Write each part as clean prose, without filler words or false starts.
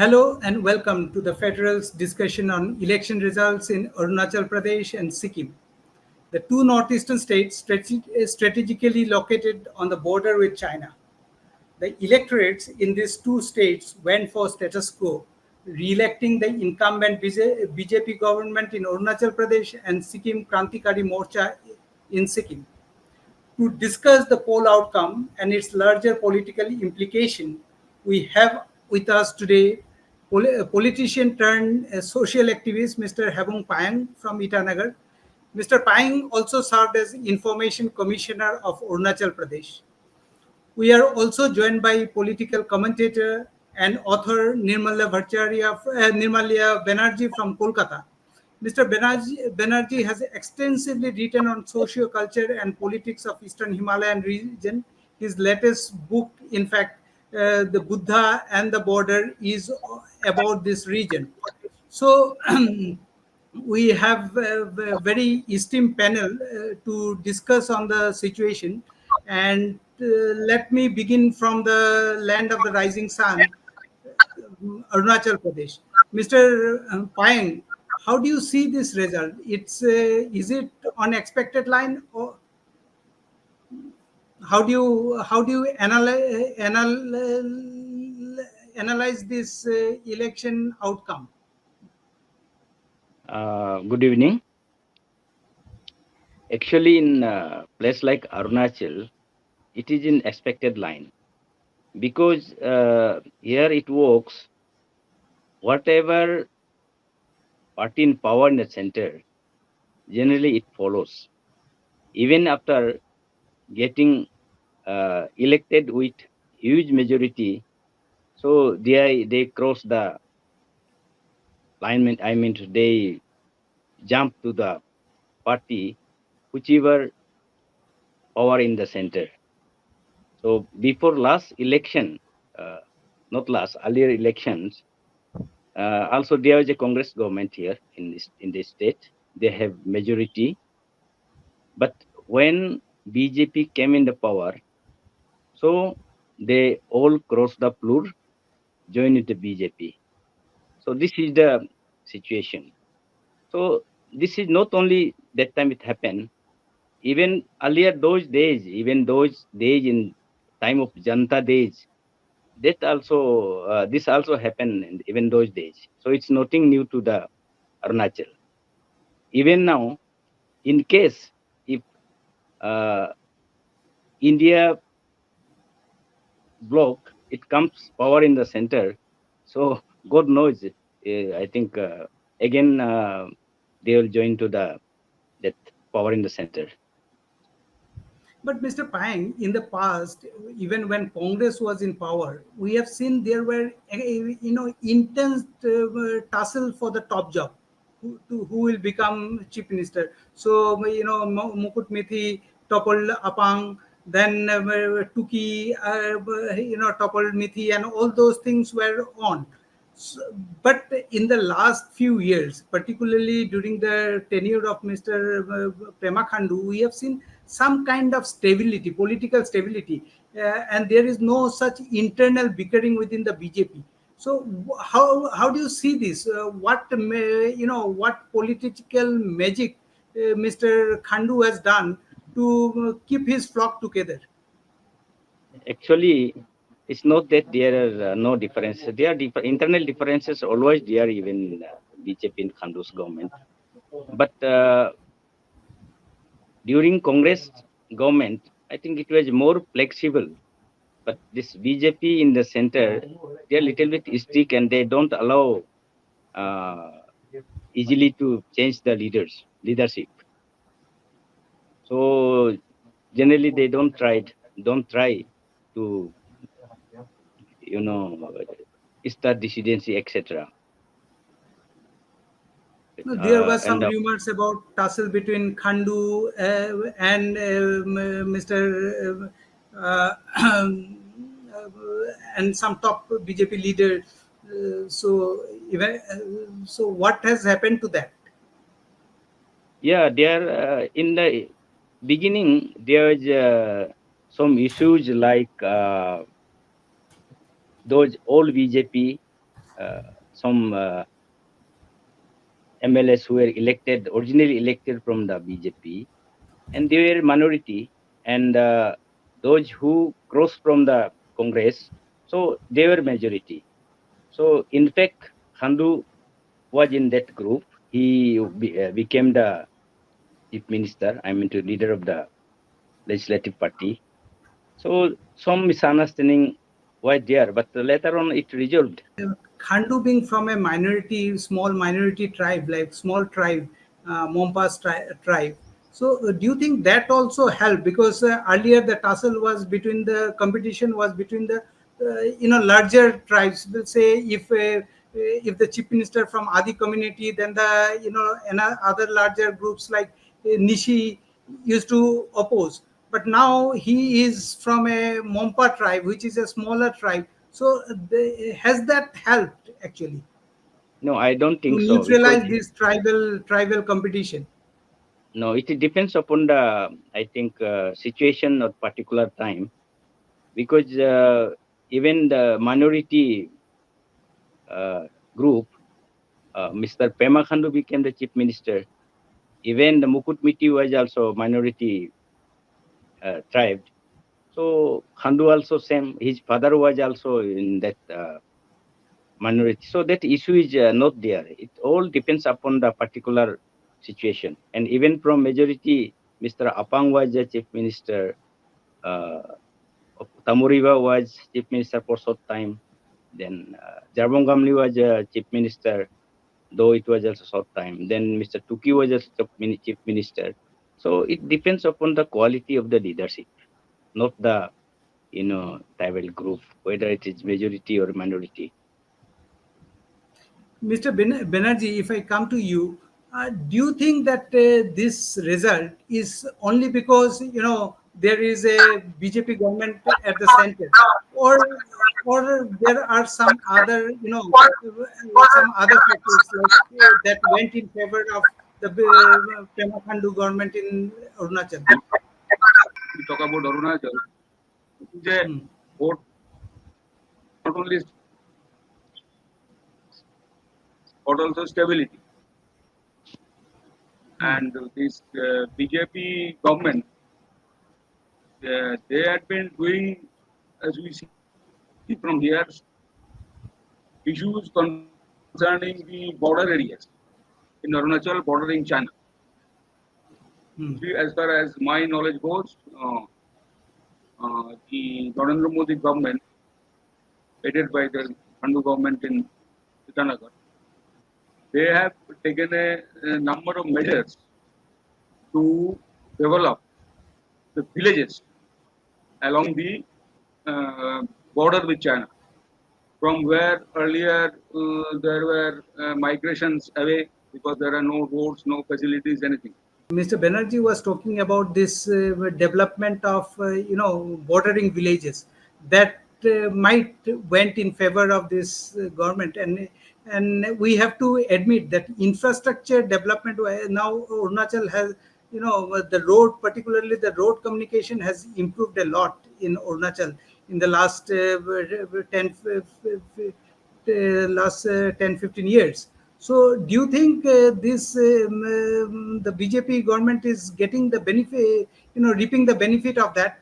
Hello and welcome to the Federal's discussion on election results in Arunachal Pradesh and Sikkim, the two northeastern states strategically located on the border with China. The electorates in these two states went for status quo, re-electing the incumbent BJP government in Arunachal Pradesh and Sikkim Krantikari Morcha in Sikkim. To discuss the poll outcome and its larger political implication, we have with us today a politician turned social activist, Mr. Habung Payang from Itanagar. Mr. Payang also served as Information Commissioner of Arunachal Pradesh. We are also joined by political commentator and author Nirmalia Banerjee from Kolkata. Mr. Banerjee has extensively written on socio-culture and politics of Eastern Himalayan region. His latest book, in fact, The Buddha and the Border, is about this region. So we have a very esteemed panel to discuss on the situation. And let me begin from the land of the rising sun, Arunachal Pradesh. Mr. Payang, how do you see this result? Is it on expected line, or how do you analyze this election outcome? Good evening. Actually, in a place like Arunachal, it is in expected line because here it works. Whatever party in power in the center, generally it follows. Even after getting elected with huge majority, so they cross the line. I mean, they jump to the party whichever power in the center. So before last election, not last, earlier elections, also there is a Congress government here in this state. They have majority, but when BJP came in the power, so they all crossed the floor, joined with the BJP. So this is the situation. So this is not only that time it happened. Even earlier those days, even those days in time of Janta days, that also this also happened in even those days. So it's nothing new to the Arunachal. Even now, in case if uh, India bloc it comes power in the center, so God knows. I think again they will join to the that power in the center. But Mr. Pang, in the past, even when Congress was in power, we have seen there were, intense tussle for the top job, who will become chief minister. So, Mukut Mithi toppled Apang, then Tuki, toppled Mithi, and all those things were on. But in the last few years, particularly during the tenure of Mr. Prema Khandu, we have seen some kind of stability, political stability, and there is no such internal bickering within the BJP. So how do you see this? What political magic Mr. Khandu has done to keep his flock together? Actually, it's not that there are no differences. There are internal differences always there, even BJP in Khandu's government. But during Congress government, I think it was more flexible. But this BJP in the center, they are little bit strict and they don't allow uh, easily to change the leadership. So generally they don't try to you know start dissidency, etc. No, there were And some rumors about tussle between Khandu and Mr. And some top BJP leader. So what has happened to that? yeah, there in the beginning there was some issues like those old BJP. some MLAs who were originally elected from the BJP, and they were minority, and those who crossed from the Congress, so they were majority. So in fact, Khandu was in that group. He became the chief minister. I mean, the leader of the legislative party. So some misunderstanding was there, but later on it resolved. Khandu being from a minority, small minority tribe, like small tribe, Mompas tribe. So, do you think that also helped? Because earlier the tussle was between the competition was between the larger tribes. We'll say if the chief minister from Adi community, then the other larger groups like Nishi used to oppose. But now he is from a Mompa tribe, which is a smaller tribe. So has that helped actually No, I don't to think so, because neutralize this tribal competition? no, it depends upon the, I think, situation or particular time, because even the minority group, Mr. Pema Khandu became the chief minister. Even the Mukut Miti was also minority tribe. So Khandu also same. His father was also in that minority. So that issue is not there. It all depends upon the particular situation. And even from majority, Mr. Apang was the chief minister. Uh, Tamuriva was chief minister for short time. Then Jarbong Gamli was chief minister, though it was also short time. Then Mr. Tuki was just chief minister. So it depends upon the quality of the leadership, not the tribal group, whether it is majority or minority. Mr. Banerjee, if I come to you, do you think that this result is only because there is a BJP government at the center, or there are some other some other factors like that went in favor of the Pema Khandu government in Arunachal? We talk about Arunachal, it is a Hmm. vote not only but also stability. Hmm. And this BJP government, they had been doing, as we see from here, issues concerning the border areas in Arunachal bordering China. Hmm. As far as my knowledge goes, the Narendra Modi government, headed by the Khandu government in Itanagar, they have taken a number of measures to develop the villages along the border with China, from where earlier there were migrations away because there are no roads, no facilities, anything. Mr. Banerjee was talking about this development of bordering villages that might went in favor of this government, and we have to admit that infrastructure development now Arunachal has the road, particularly the road communication has improved a lot in Arunachal in the last 10 15 years. So, do you think this the BJP government is getting the benefit, reaping the benefit of that,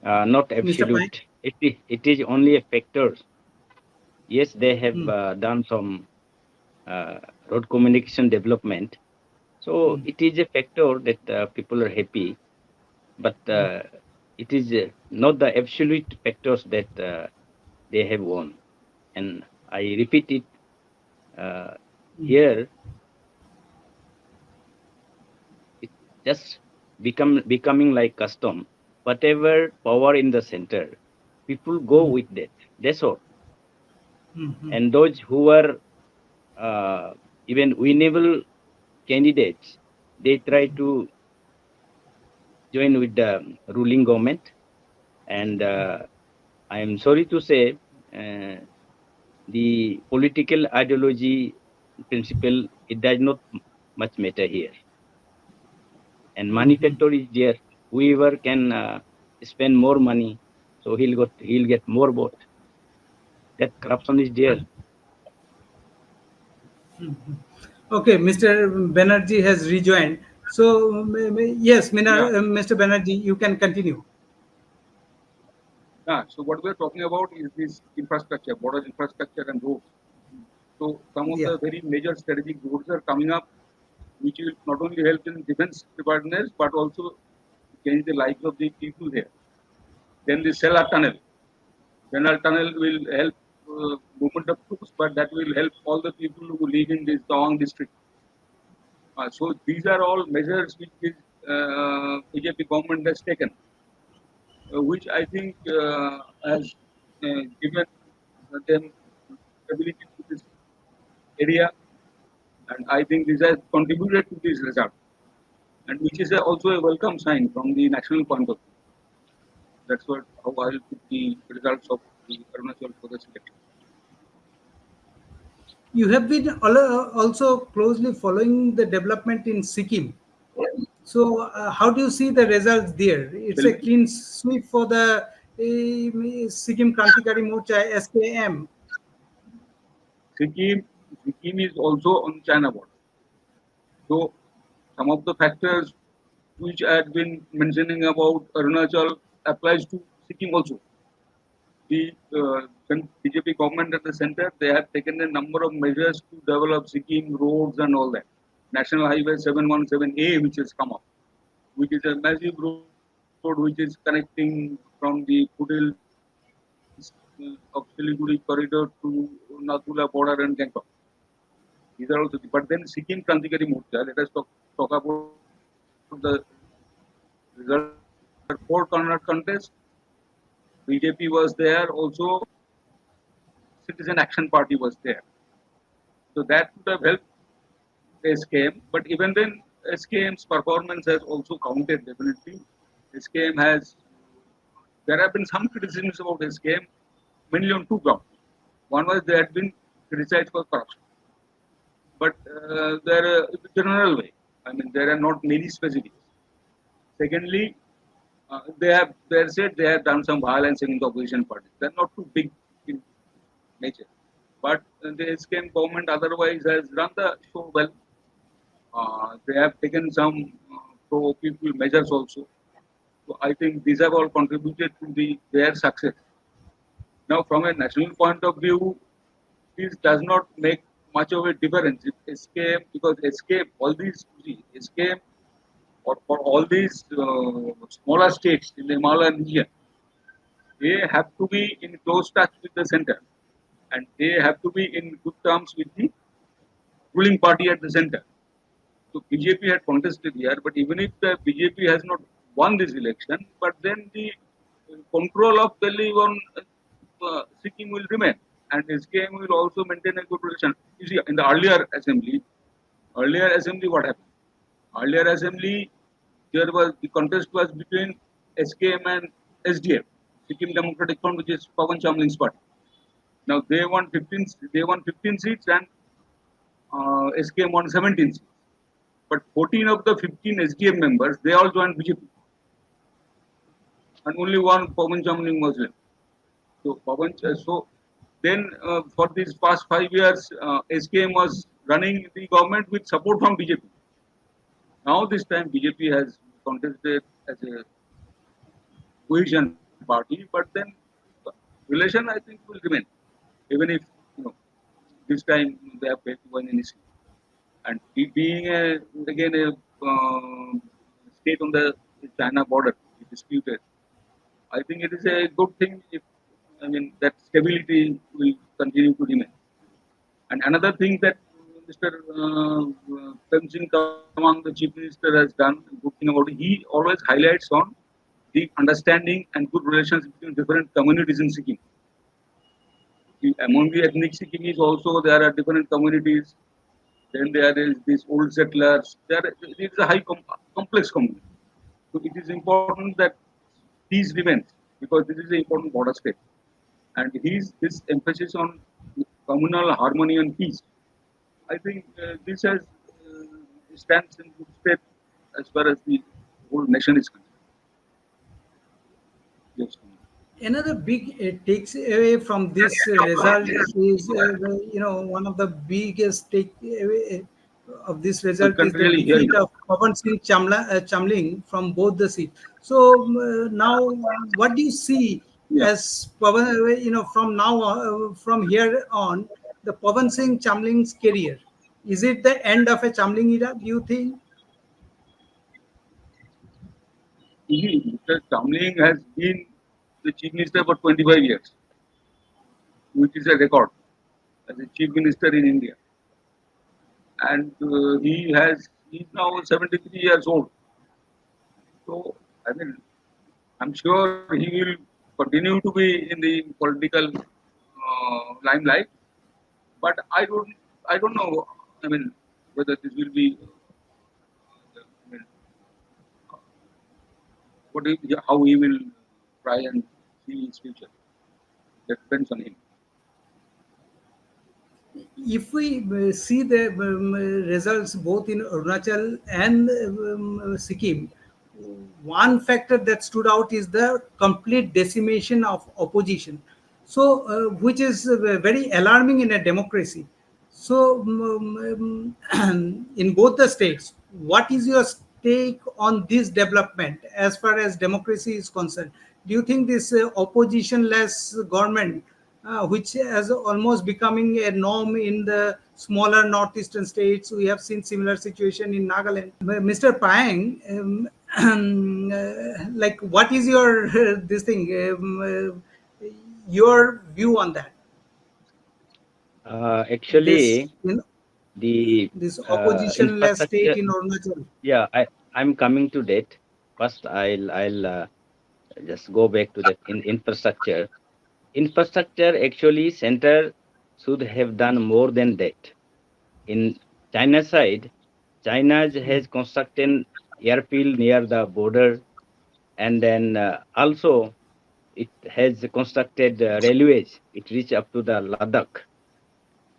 Not Mr. Pai? absolute. It is only a factor. Yes, they have Hmm. done some uh, road communication development. So Hmm. it is a factor that people are happy, but Hmm. it is not the absolute factors that they have won. And I repeat it uh, Hmm. here, it just becoming like custom. Whatever power in the center, people go Hmm. with that. That's all. Hmm. Hmm. And those who are uh, even winnable candidates, they try to join with the ruling government. And I am sorry to say, uh, the political ideology principle, it does not much matter here. And Hmm. money Hmm. factor is there. Whoever can spend more money, so he'll get more vote. That corruption is there. Okay, Mr. Banerjee has rejoined. So, yes, Yeah. Mr. Banerjee, you can continue. Yeah. So what we're talking about is this infrastructure, border infrastructure and roads. So some of Yeah. the very major strategic roads are coming up, which will not only help in defense preparedness but also change the lives of the people here. Then the Cellar Tunnel. Cellar Tunnel will help movement of troops, but that will help all the people who live in this Tawang district. So these are all measures which this BJP government has taken, which I think has given them stability to this area, and I think this has contributed to this result, and which is also a welcome sign from the national point of view. That's what how I will put the results of the Arunachal Pradesh election. You have been also closely following the development in Sikkim. So, how do you see the results there? It's a Well, clean sweep for the Sikkim Krantikari Morcha SKM. Sikkim, Sikkim is also on China border. So some of the factors which I had been mentioning about Arunachal applies to Sikkim also. The BJP government at the center, they have taken a number of measures to develop Sikkim roads and all that. National Highway 717A, which has come up, which is a massive road which is connecting from the foothills of Siliguri corridor to Nathula border and Gangtok. These are also, but then Sikkim Krantikari Morcha, let us talk about the result. Four corner contest, BJP was there, also Citizen Action Party was there. So that would have helped SKM. But even then, SKM's performance has also counted definitely. SKM has, there have been some criticisms about SKM, mainly on two grounds. One was they had been criticized for corruption. But they're in a general way. I mean, there are not many specifics. Secondly, they said they have done some violence in the opposition parties. They're not too big in nature. But the SKM government otherwise has run the show well. They have taken some pro-people measures also. So I think these have all contributed to their success. Now, from a national point of view, this does not make much of a difference. If SKM, because SKM, all these SKM or for all these smaller states in the Himalayan region, they have to be in close touch with the center, and they have to be in good terms with the ruling party at the center. So BJP had contested here, but even if the BJP has not won this election, but then the control of Delhi on Sikkim will remain, and SKM will also maintain a good relation. You see, in the earlier assembly, what happened? Earlier assembly, there was the contest was between SKM and SDF, Sikkim Democratic Front, which is Pawan Chamling's party. Now they won 15 seats, and SKM won 17 seats. But 14 of the 15 SDF members, they all joined BJP. And only one Pawan Chamling was left. So then for these past 5 years, SKM was running the government with support from BJP. Now this time BJP has contested as a cohesion party, but then relation I think will remain, even if you know this time they have failed to win any seat. And it being again a state on the China border, disputed. I think it is a good thing if I mean that stability will continue to remain. And another thing that Mr. Prem Singh Tamang, the Chief Minister, has done a good thing about it. He always highlights on the understanding and good relations between different communities in Sikkim. Among the ethnic Sikkimis also there are different communities. Then there is these old settlers. It is a complex community. So it is important that peace remains because this is an important border state. And this emphasis on communal harmony and peace. I think this has stands in good state as far as the whole nation is concerned. Yes. Another big takes away from this result is, one of the biggest take away of this I result is can't the really hear defeat you. of Pawan Singh Chamling from both the seats. So now, what do you see Yeah. as Pawan, from now from here on, the Pawan Singh Chamling's career? Is it the end of a Chamling era? Do you think? Mr. Tamling has been the chief minister for 25 years, which is a record as a chief minister in India. And he's now 73 years old. So, I mean, I'm sure he will continue to be in the political limelight. But I don't know. I mean, whether this will be, I mean, how he will try and see his future. That depends on him. If we see the results both in Arunachal and Sikkim, one factor that stood out is the complete decimation of opposition. So, which is very alarming in a democracy. So, in both the states, what is your take on this development as far as democracy is concerned? Do you think this opposition-less government, which has almost becoming a norm in the smaller northeastern states, we have seen similar situation in Nagaland? Mr. Pang, like, what is your this thing? Your view on that? This Actually, the this opposition-less state infrastructure. in Arunachal. Yeah, I'm coming to that. First, I'll just go back to that in infrastructure. Infrastructure actually, center should have done more than that. In China side, China has constructed airfield near the border, and then also it has constructed railways. It reach up to the Ladakh.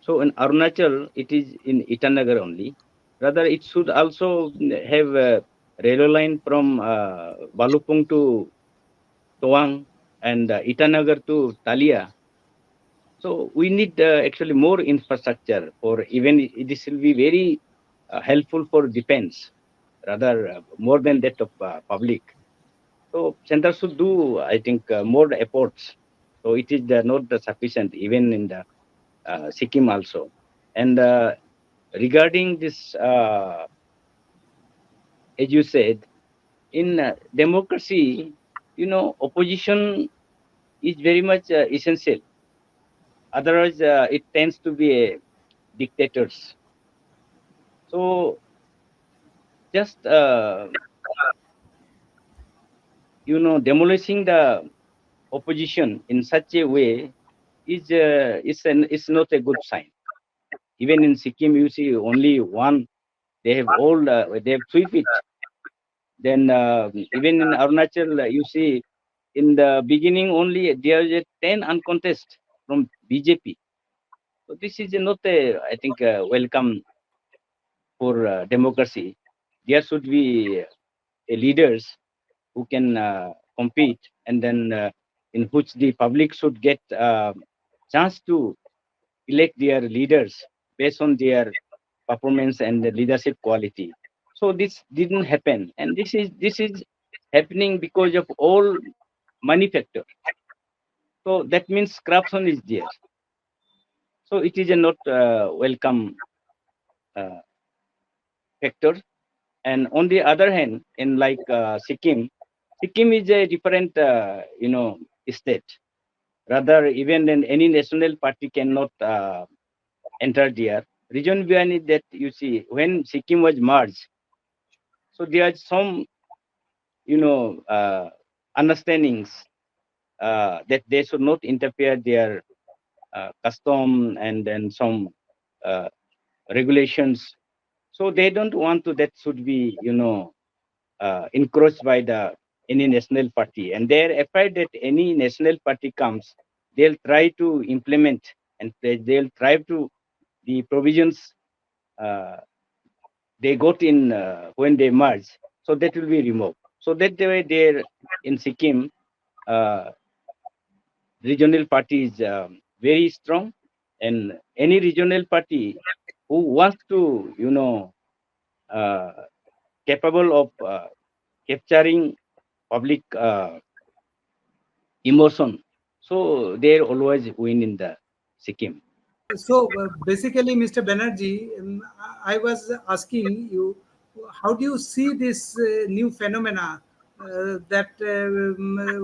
So in Arunachal, it is in Itanagar only. Rather, it should also have a railway line from Balupung to Toang and Itanagar to Talia. So we need actually more infrastructure for even this will be very helpful for defense, rather more than that of public. So center should do, I think, more efforts. So it is not sufficient even in the Sikkim also. And regarding this, as you said, in democracy, opposition is very much essential. Otherwise, it tends to be dictators. So just demolishing the opposition in such a way is not a good sign. Even in Sikkim, you see only one. They have sweep it. Then even in Arunachal, you see in the beginning only there is a 10 uncontested from BJP. So this is not a, I think, welcome for democracy. There should be leaders who can compete, and then in which the public should get chance to elect their leaders based on their performance and the leadership quality. So this didn't happen, and this is happening because of all money factor. So that means corruption is there. So it is a not welcome uh, factor. And on the other hand, in like Sikkim is a different state. Rather, even in any national party cannot enter there. Reason behind it that you see when Sikkim was merged, so there are some you know uh, understandings that they should not interfere their custom and then some uh, regulations. So they don't want to that should be encroached by the any national party, and they're afraid that any national party comes, they'll try to implement and they'll try to the provisions uh, they got in when they merge, so that will be removed. So that the way there in Sikkim, uh, regional party is very strong, and any regional party who wants to, uh, capable of capturing public emotion, so they always win in the Sikkim. So basically, Mr. Banerjee, I was asking you, how do you see this new phenomena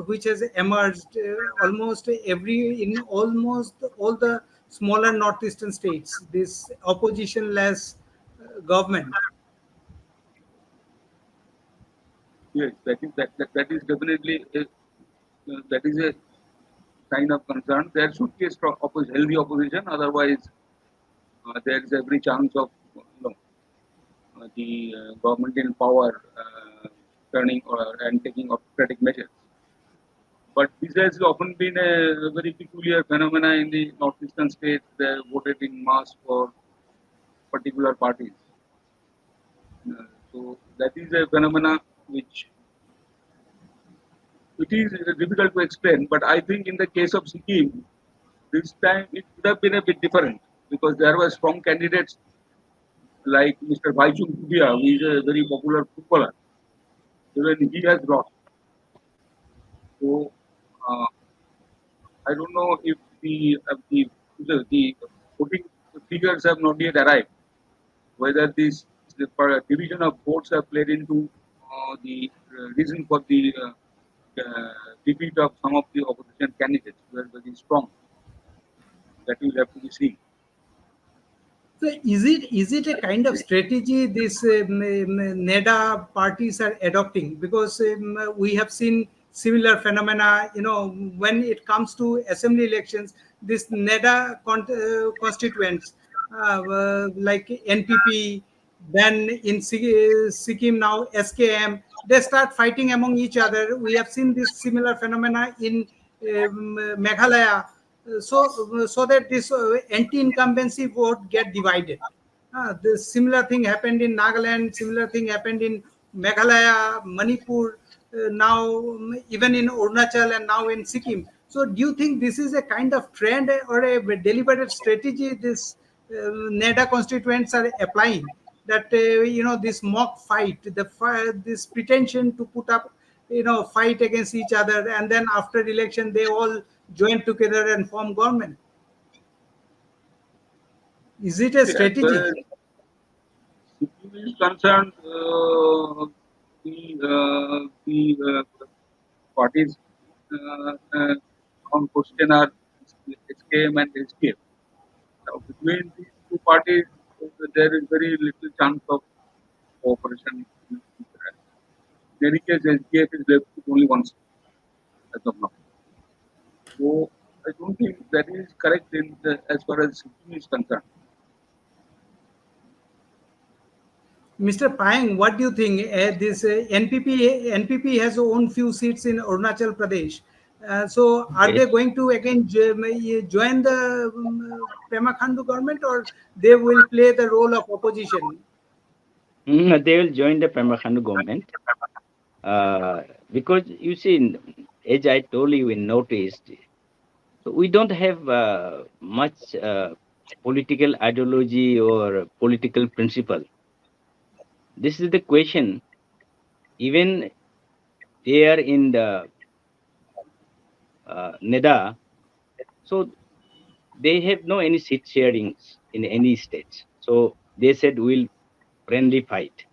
which has emerged almost in almost all the smaller northeastern states, this oppositionless government? Yes, that is definitely that is a sign of concern. There should be a healthy opposition. Otherwise, there is every chance of the government in power turning and taking autocratic measures. But this has often been a very peculiar phenomena in the northeastern states. They voted in mass for particular parties. So that is a phenomena which it is difficult to explain. But I think in the case of Sikkim, this time it would have been a bit different because there were strong candidates like Mr. Baichung Pudia, who is a very popular footballer. Even he has lost. So uh, I don't know if the voting figures have not yet arrived. Whether this the division of votes have played into the reason for the defeat of some of the opposition candidates who are very strong. That will have to be seen. So is it a kind of strategy this NEDA parties are adopting? Because we have seen similar phenomena. When it comes to assembly elections, this NEDA constituents like NPP, then in Sikkim now SKM, they start fighting among each other. We have seen this similar phenomena in Meghalaya, so that this anti-incumbency vote get divided. The similar thing happened in Nagaland, similar thing happened in Meghalaya, Manipur, now even in Arunachal and now in Sikkim. So do you think this is a kind of trend or a deliberate strategy this NEDA constituents are applying? That this mock fight, this pretension to put up fight against each other, and then after election they all join together and form government. Is it a See, as far strategy? as Sikkim is concerned, the parties on question are SKM and SKF. Now, between these two parties, there is very little chance of cooperation. In any case, SKF is left with only one seat as of now. So I don't think that is correct as far as Sikkim is concerned. Mr. Payang, what do you think? This NPP has own few seats in Arunachal Pradesh. So, are Yes. they going to again join the Pema Khandu government, or they will play the role of opposition? They will join the Pema Khandu government, because you see, as I told you in notice, so we don't have much political ideology or political principle. This is the question. Even they are in the NEDA, so they have no any seat sharings in any states. So they said we'll friendly fight,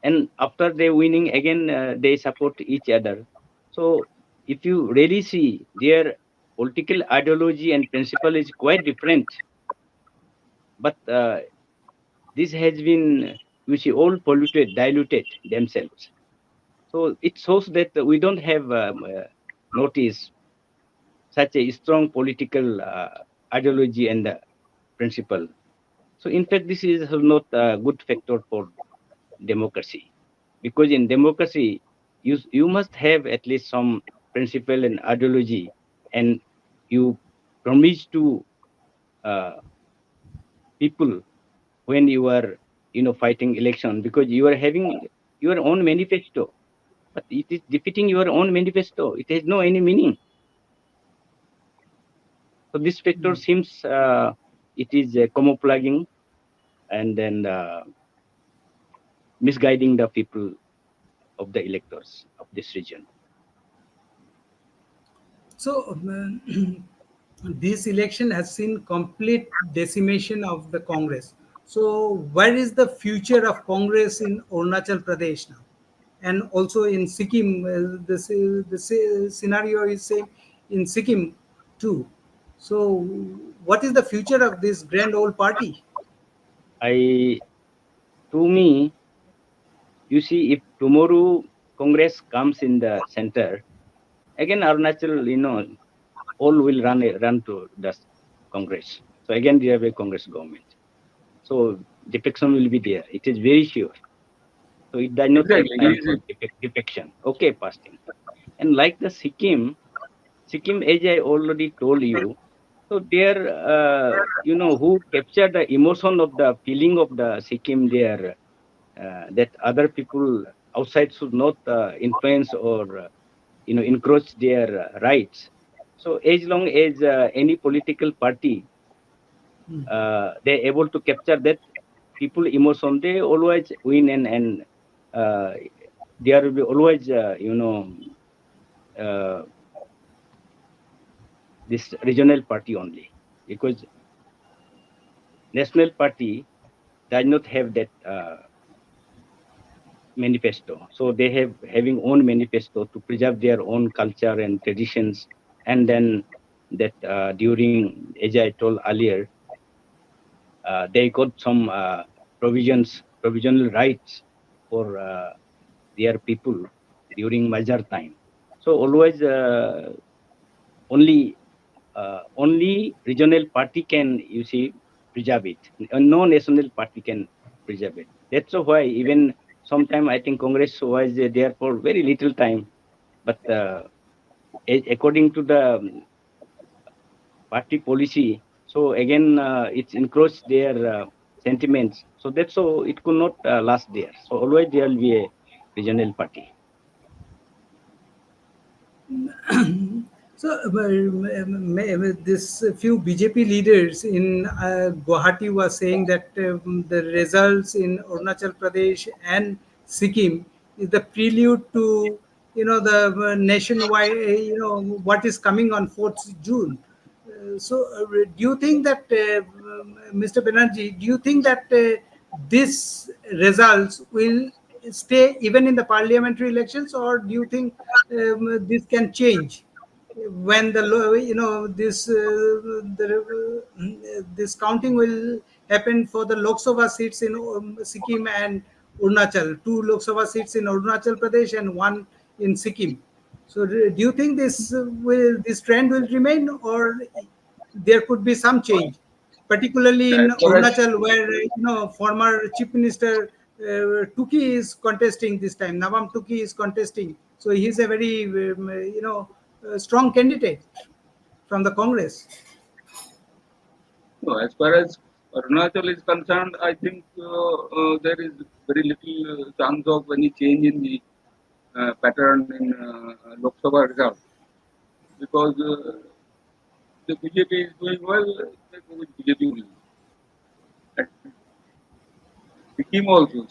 and after they winning again, they support each other. So if you really see, their political ideology and principle is quite different. But this has been, you see, all polluted, diluted themselves. So it shows that we don't have notice such a strong political ideology and principle. So in fact, this is not a good factor for democracy, because in democracy, you must have at least some principle and ideology, and you promise to uh, people when you are fighting election, because you are having your own manifesto, but it is defeating your own manifesto. It has no any meaning. So this factor seems it is camouflaging and then misguiding the people of the electors of this region. So this election has seen complete decimation of the Congress. So where is the future of Congress in Arunachal Pradesh now, and also in Sikkim? The scenario is same in Sikkim too. So what is the future of this grand old party? I, to me, you see, if tomorrow Congress comes in the center, again Arunachal, all will run to the Congress. So again, we have a Congress government. So defection will be there. It is very sure. So it does not take Exactly. time for defection. Okay, past thing. And like the Sikkim, as I already told you, so there, who capture the emotion of the feeling of the Sikkim there, that other people outside should not influence or encroach their rights. So as long as any political party they able to capture that people emotion, they always win, and uh, there will be always uh, this regional party only, because national party does not have that manifesto. So they have having own manifesto to preserve their own culture and traditions, and then that during, as I told earlier, they got some provisional rights for their people during major time. So always only regional party can, you see, preserve it. No national party can preserve it. That's why even sometime I think Congress was there for very little time, but according to the party policy, so again it's encroached their sentiments. So that's so it could not last there. So always there will be a regional party. So, this few BJP leaders in Guwahati were saying that the results in Arunachal Pradesh and Sikkim is the prelude to the nationwide what is coming on 4th June. Do you think that Mr. Banerjee, do you think that this results will stay even in the parliamentary elections, or do you think this can change when this counting will happen for the Lok Sabha seats in Sikkim and Arunachal, two Lok Sabha seats in Arunachal Pradesh and one in Sikkim. So, do you think this trend will remain, or there could be some change, particularly in As far as Arunachal, where former Chief Minister Tuki is contesting this time. Nawam Tuki is contesting, so he's a very strong candidate from the Congress. no, as far as Arunachal is concerned, I think there is very little chance of any change in the pattern in Lok Sabha result, because the BJP is doing well. They go with BJP only. And Sikkim also.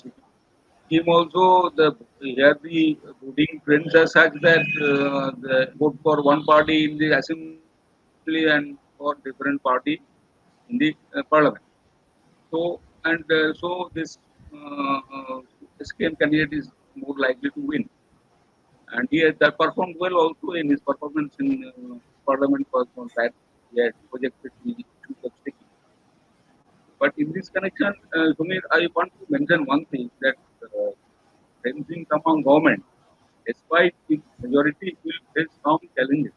Sikkim also, here the voting trends are such that the vote for one party in the assembly and for different party in the parliament. So this SKM candidate is more likely to win, and he has performed well also in his performance in parliament was not bad. He had projected the issues of Sikkim. But in this connection, Sumir, I want to mention one thing that Tenzing Tamang government, despite its majority, will face some challenges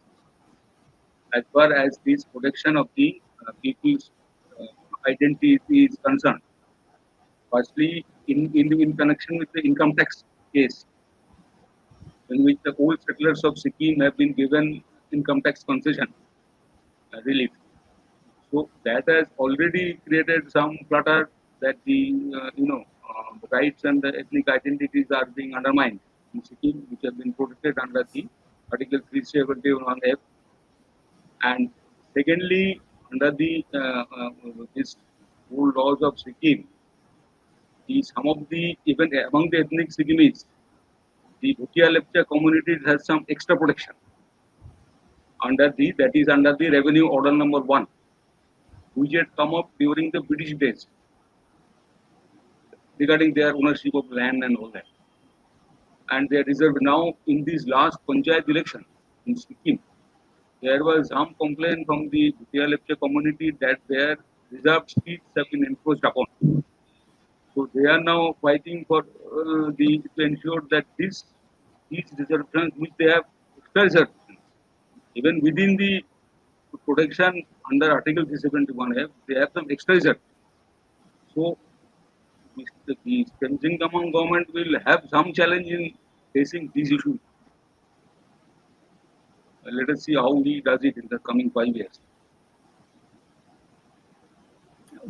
as far as this protection of the people's uh, identity is concerned. Firstly, in connection with the income tax case, in which the old settlers of Sikkim have been given income tax concession relief. So that has already created some clutter that the rights and the ethnic identities are being undermined in Sikkim, which have been protected under the Article 371F. And Secondly, under the this old laws of Sikkim, some of the even among the ethnic Sikkimis, the Bhutia Lepcha communities has some extra protection under the that is under the Revenue Order number 1, which had come up during the British days regarding their ownership of land and all that. And they are reserved now in this last Panchayat election in Sikkim. There was some complaint from the Bhutia Lepcha community that their reserved seats have been encroached upon. So they are now fighting for to ensure that these reservations which they have extra reservations, even within the protection under Article 371F, they have some extra reservations. So the Tenzing Tamang government will have some challenge in facing these issues. Let us see how he does it in the coming 5 years.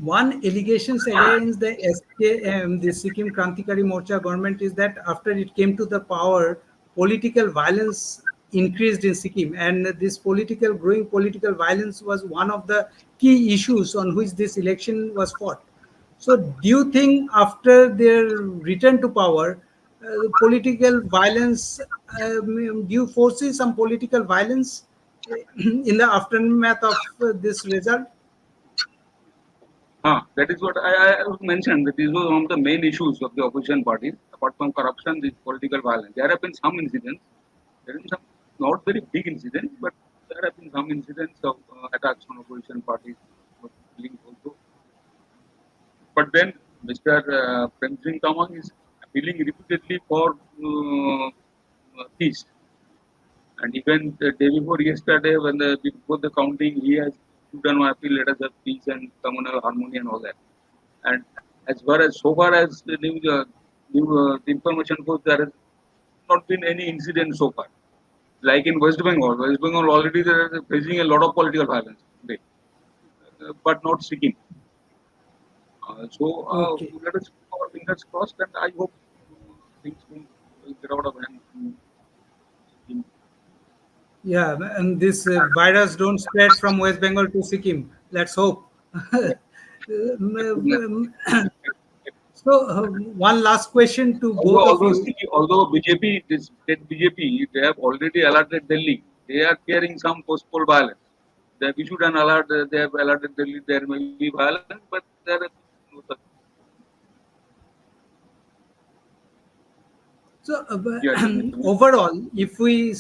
One allegations against the SKM, the Sikkim Krantikari Morcha government, is that after it came to the power, political violence increased in Sikkim, and this growing political violence was one of the key issues on which this election was fought. So, do you think after their return to power, political violence, do you foresee some political violence in the aftermath of this result? That is what I mentioned. That this was one of the main issues of the opposition parties. Apart from corruption, this political violence. There have been some incidents. There have been some not very big incidents, but there have been some incidents of attacks on opposition parties. Also. But then Mr. Prem Singh Tamang is appealing repeatedly for peace. And even the day before yesterday, before the counting, he has done an appeal, let us have peace and communal harmony and all that. And so far as the the information goes, there has not been any incident so far. Like in West Bengal already they are facing a lot of political violence today, but not Sikkim. Okay. Let us keep our fingers crossed, and I hope things will get out of hand in Sikkim. Yeah, and this virus don't spread from West Bengal to Sikkim. Let's hope. So, one last question to both of you. Although BJP, this state BJP, they have already alerted Delhi. They are fearing some possible violence. They have issued an alert. They have alerted Delhi there may be violence, but there is no such. So, Yeah, overall, if we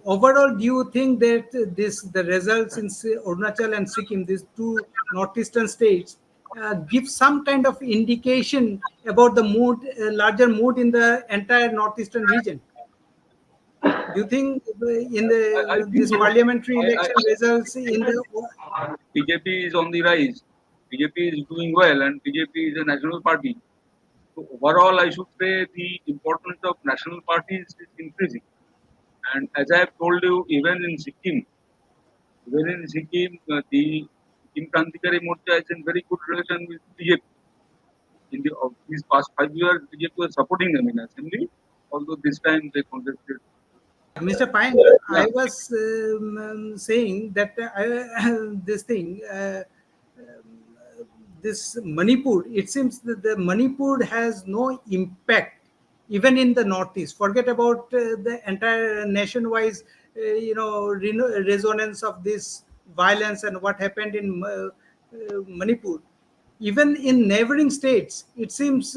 overall, do you think that the results in Arunachal and Sikkim, these two northeastern states, give some kind of indication about the mood, larger mood in the entire northeastern region? Do you think in I think this so. parliamentary election results in the BJP is on the rise. BJP is doing well, and BJP is a national party. So overall, I should say the importance of national parties is increasing. And as I have told you, even in Sikkim, the Sikkim Krantikari Morcha is in very good relation with BJP. In these past 5 years, BJP was supporting them in assembly, although this time they contested. Mr. Pine, Yeah, I was saying that this thing, this Manipur, it seems that the Manipur has no impact even in the Northeast. Forget about the entire nation-wide, resonance of this violence and what happened in Manipur. Even in neighboring states, it seems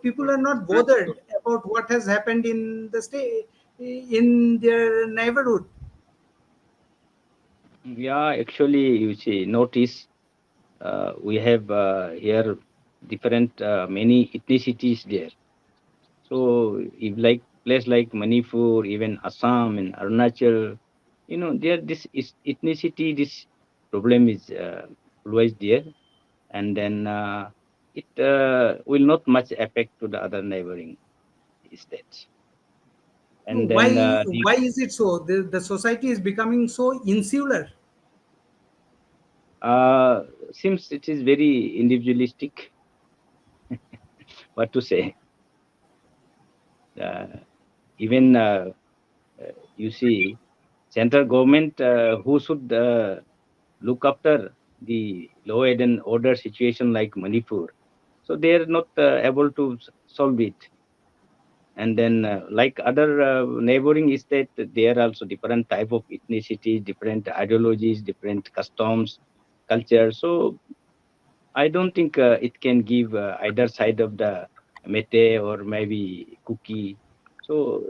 people are not that's bothered good. about what has happened in the state, in their neighborhood. Yeah, actually, you see, notice we have here different many ethnicities there. So if like place like Manipur, even Assam and Arunachal, there this is ethnicity, this problem is always there, and then it will not much affect to the other neighboring states. No, And then why is it so? The society is becoming so insular. seems it is very individualistic. What to say? Uh, even you see, central government who should look after the law and order situation like Manipur. So they are not able to solve it. And then like other neighboring states, there are also different type of ethnicity, different ideologies, different customs, culture. So I don't think it can give either side of the Mete or maybe Kuki. So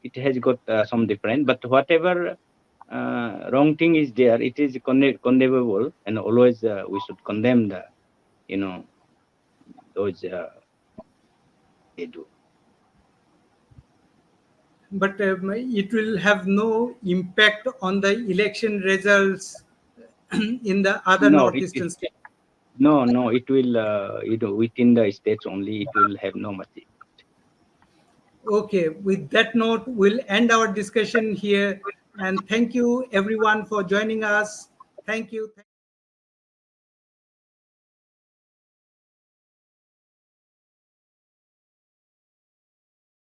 it has got some different, but whatever wrong thing is there, it is condemnable, and always we should condemn the, you know, those they do. But it will have no impact on the election results in the other No, northeastern states. no, it will, within the states only, it will have no much. Okay, with that note, we'll end our discussion here. And thank you, everyone, for joining us. Thank you.